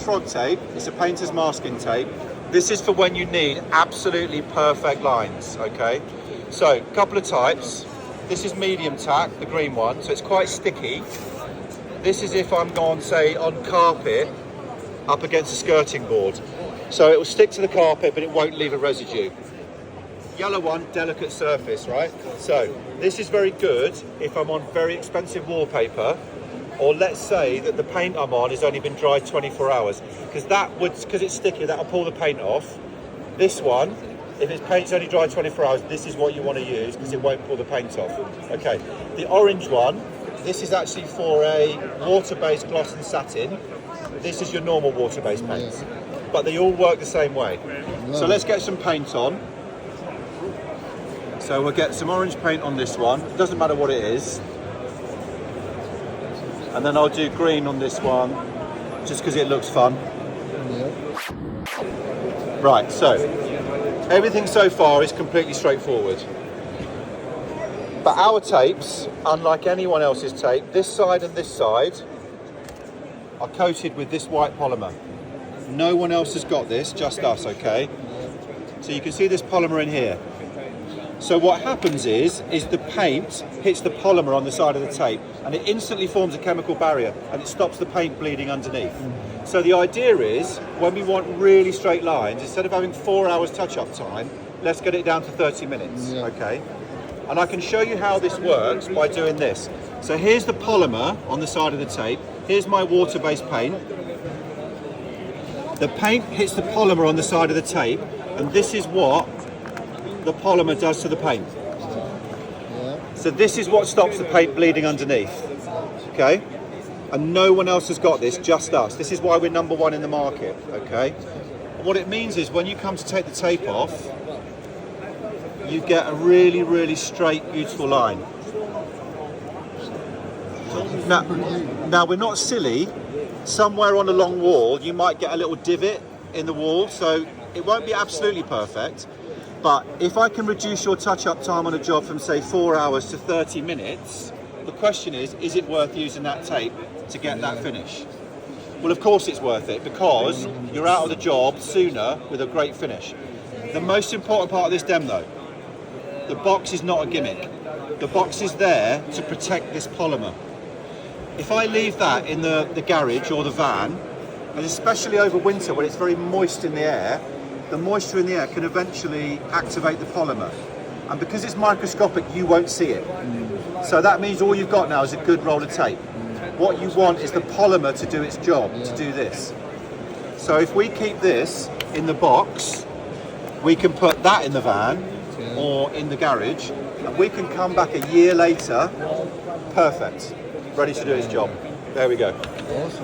FrogTape, it's a painter's masking tape. This is for when you need absolutely perfect lines, okay? So, a couple of types. This is medium tack, the green one, so it's quite sticky. This is if I'm on, say, on carpet, up against a skirting board. So it will stick to the carpet, but it won't leave a residue. Yellow one, delicate surface, right? So this is very good if I'm on very expensive wallpaper, or let's say that the paint I'm on has only been dried 24 hours, because it's sticky, that'll pull the paint off. This one, if its paint's only dried 24 hours, this is what you want to use because it won't pull the paint off. Okay, the orange one, this is actually for a water-based gloss and satin. This is your normal water-based paints, but they all work the same way. So let's get some paint on. So we'll get some orange paint on this one. It doesn't matter what it is. And then I'll do green on this one, just because it looks fun. Right, so everything so far is completely straightforward. But our tapes, unlike anyone else's tape, this side and this side are coated with this white polymer. No one else has got this, just us, okay? So you can see this polymer in here. So what happens is the paint hits the polymer on the side of the tape and it instantly forms a chemical barrier and it stops the paint bleeding underneath. So the idea is, when we want really straight lines, instead of having 4 hours touch-up time, let's get it down to 30 minutes, okay? And I can show you how this works by doing this. So here's the polymer on the side of the tape. Here's my water-based paint. The paint hits the polymer on the side of the tape, and this is what the polymer does to the paint. So this is what stops the paint bleeding underneath, okay? And no one else has got this, just us. This is why we're number one in the market, okay? And what it means is when you come to take the tape off, you get a really, really straight, beautiful line. Now we're not silly. Somewhere on a long wall, you might get a little divot in the wall, so it won't be absolutely perfect. But if I can reduce your touch-up time on a job from, say, 4 hours to 30 minutes, the question is it worth using that tape to get that finish? Well, of course it's worth it, because you're out of the job sooner with a great finish. The most important part of this dem, though, the box is not a gimmick. The box is there to protect this polymer. If I leave that in the garage or the van, and especially over winter when it's very moist in the air, the moisture in the air can eventually activate the polymer. And because it's microscopic, you won't see it. So that means all you've got now is a good roll of tape. What you want is the polymer to do its job, to do this. So if we keep this in the box, we can put that in the van or in the garage, and we can come back a year later, perfect, ready to do its job. There we go. Awesome.